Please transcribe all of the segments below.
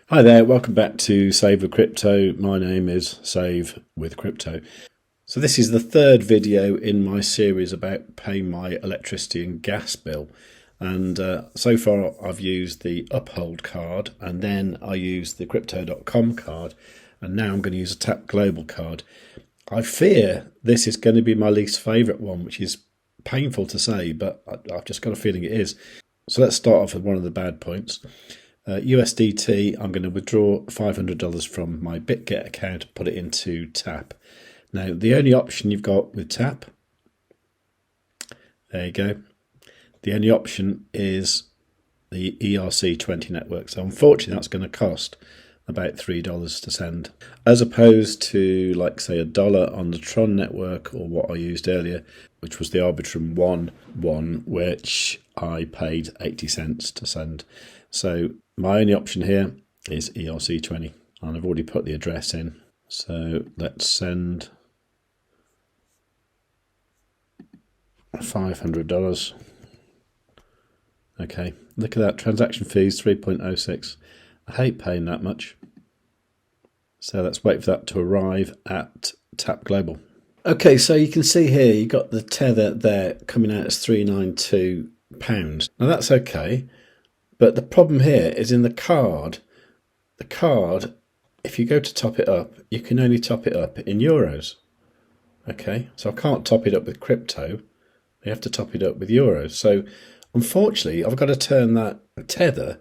Hi there, welcome back to Save with Crypto. My name is Save with Crypto. So this is the third video in my series about paying my electricity and gas bill. And so far I've used the Uphold card, and then I used the Crypto.com card, and now I'm going to use a Tap Global card. I fear this is going to be my least favourite one, which is painful to say, but I've just got a feeling it is. So let's start off with one of the bad points. USDT, I'm going to withdraw $500 from my Bitget account and put it into Tap. Now, the only option you've got with Tap, there you go, the only option is the ERC20 network. So unfortunately, that's going to cost about $3 to send, as opposed to, like, say, $1 on the Tron network, or what I used earlier, which was the Arbitrum 1 one, which I paid 80 cents to send. So my only option here is ERC20, and I've already put the address in. So let's send $500. Okay, look at that, transaction fees 3.06. I hate paying that much. So let's wait for that to arrive at Tap Global. Okay, so you can see here you got the tether there coming out as £392. Now that's okay. But the problem here is in the card. The card, if you go to top it up, you can only top it up in euros. Okay, so I can't top it up with crypto. You have to top it up with euros. So unfortunately, I've got to turn that tether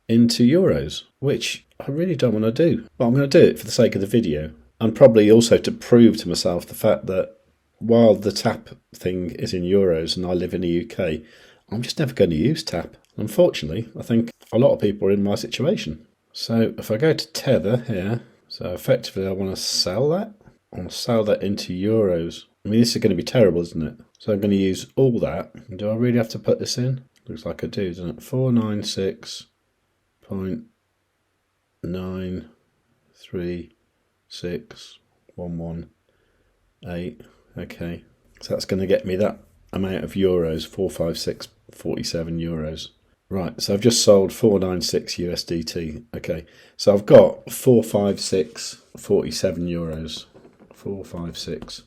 into euros, which I really don't want to do. But I'm going to do it for the sake of the video, and probably also to prove to myself the fact that while the Tap thing is in euros and I live in the UK, I'm just never going to use Tap. Unfortunately, I think a lot of people are in my situation. So if I go to Tether here, so effectively I want to sell that. I want to sell that into euros. I mean, this is going to be terrible, isn't it? So I'm going to use all that. Do I really have to put this in? Looks like I do, doesn't it? 496.93611.8. Okay. So that's going to get me that amount of euros, 456.47 euros. Right, so I've just sold 496 USDT. Okay, so I've got 456.47 euros. 456.47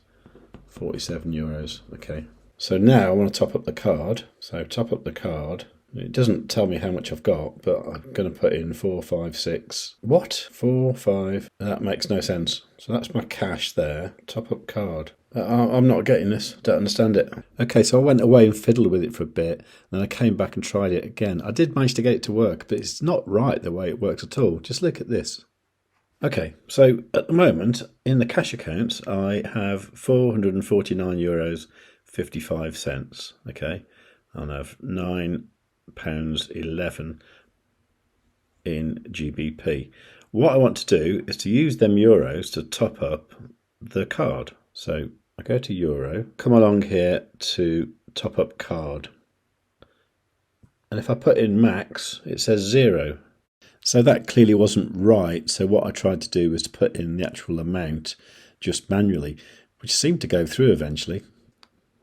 euros. Okay, so now I want to top up the card. So top up the card. It doesn't tell me how much I've got, but I'm going to put in 456. What? 45. That makes no sense. So that's my cash there. Top up card. I'm not getting this. Don't understand it. Okay, so I went away and fiddled with it for a bit. Then I came back and tried it again. I did manage to get it to work, but it's not right the way it works at all. Just look at this. Okay, so at the moment, in the cash accounts, I have €449.55. Okay, and I have £9.11 in GBP. What I want to do is to use them euros to top up the card. So I go to Euro, come along here to top up card. And if I put in max, it says 0. So that clearly wasn't right. So what I tried to do was to put in the actual amount just manually, which seemed to go through eventually.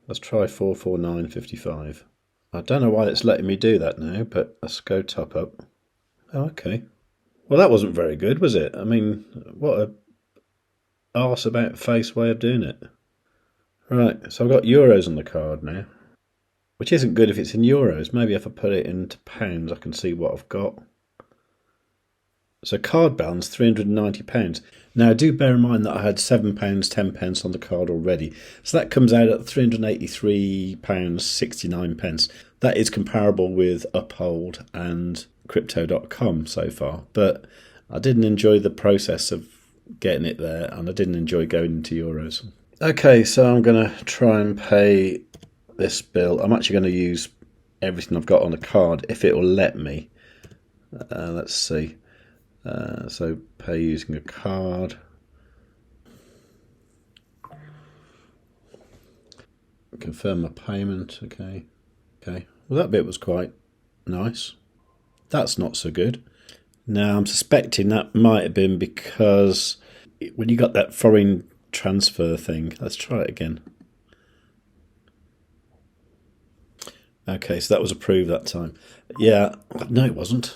Let's try 449.55. I don't know why it's letting me do that now, but let's go top up. Oh, okay. Well, that wasn't very good, was it? I mean, what a arse about face way of doing it. Right, so I've got euros on the card now, which isn't good if it's in euros. Maybe if I put it into pounds, I can see what I've got. So card balance, £390. Now, do bear in mind that I had £7, 10p on the card already. So that comes out at £383.69. That is comparable with Uphold and Crypto.com so far. But I didn't enjoy the process of getting it there, and I didn't enjoy going into euros. Okay, so I'm going to try and pay this bill. I'm actually going to use everything I've got on the card if it will let me. Let's see. So pay using a card. Confirm my payment. Okay. Okay. Well, that bit was quite nice. That's not so good. Now, I'm suspecting that might have been because when you got that foreign transfer thing, let's try it again. Okay, so that was approved that time. Yeah, no, it wasn't.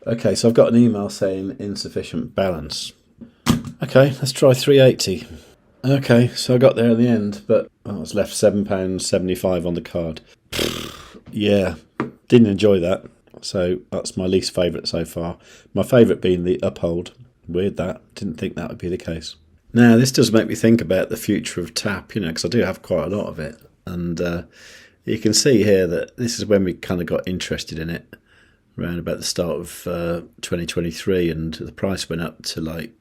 Okay, so I've got an email saying insufficient balance. Okay, let's try 380. Okay, so I got there in the end, but I was left £7.75 on the card. Yeah, didn't enjoy that. So that's my least favourite so far. My favourite being the uphold. Weird that. Didn't think that would be the case. Now, this does make me think about the future of TAP, because I do have quite a lot of it. And you can see here that this is when we kind of got interested in it, around about the start of 2023, and the price went up to like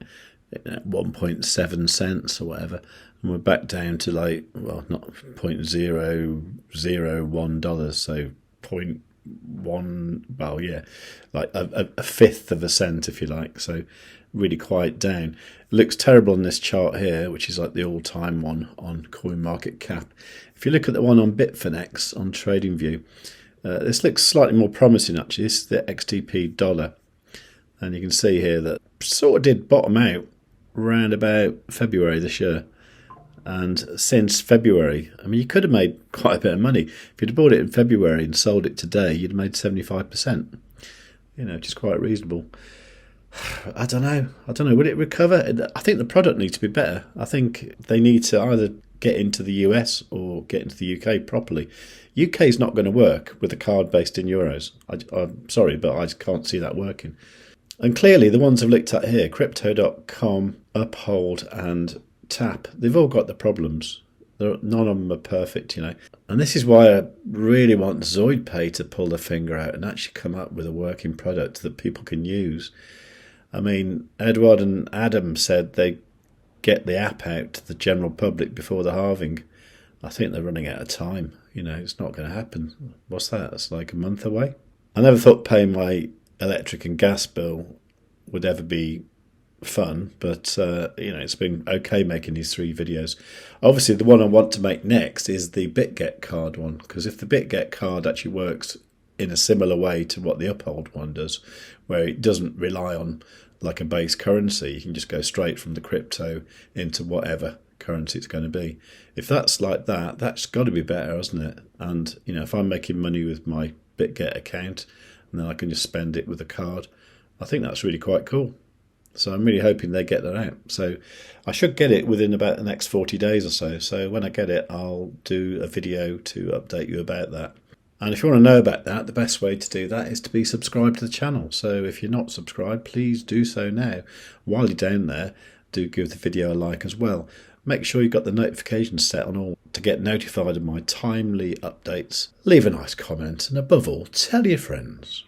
1.7 cents or whatever, and we're back down to like, well, not $0.001, so 0.1, well, yeah, like a fifth of a cent, if you like. So really quite down. It looks terrible on this chart here, which is like the all-time one on CoinMarketCap. If you look at the one on Bitfinex on TradingView, this looks slightly more promising actually. This is the XTP Dollar, and you can see here that sort of did bottom out around about February this year. And since February, I mean, you could have made quite a bit of money. If you'd have bought it in February and sold it today, you'd have made 75%, which is quite reasonable. I don't know. Would it recover? I think the product needs to be better. I think they need to either get into the US or get into the UK properly. UK is not going to work with a card based in euros. I'm sorry, but I just can't see that working. And clearly the ones I've looked at here, Crypto.com, Uphold and Tap, they've all got the problems. None of them are perfect, And this is why I really want ZoidPay to pull their finger out and actually come up with a working product that people can use. I mean, Edward and Adam said they get the app out to the general public before the halving. I think they're running out of time. It's not going to happen. What's that? It's like a month away. I never thought paying my electric and gas bill would ever be fun, but it's been okay making these 3 videos. Obviously, the one I want to make next is the Bitget card one, because if the Bitget card actually works in a similar way to what the Uphold one does, where it doesn't rely on like a base currency, you can just go straight from the crypto into whatever currency it's going to be. If that's like that, that's got to be better, hasn't it? And if I'm making money with my Bitget account and then I can just spend it with a card, I think that's really quite cool. So I'm really hoping they get that out. So I should get it within about the next 40 days or so. So when I get it, I'll do a video to update you about that. And if you want to know about that, the best way to do that is to be subscribed to the channel. So if you're not subscribed, please do so now. While you're down there, do give the video a like as well. Make sure you've got the notifications set on all to get notified of my timely updates. Leave a nice comment, and above all, tell your friends.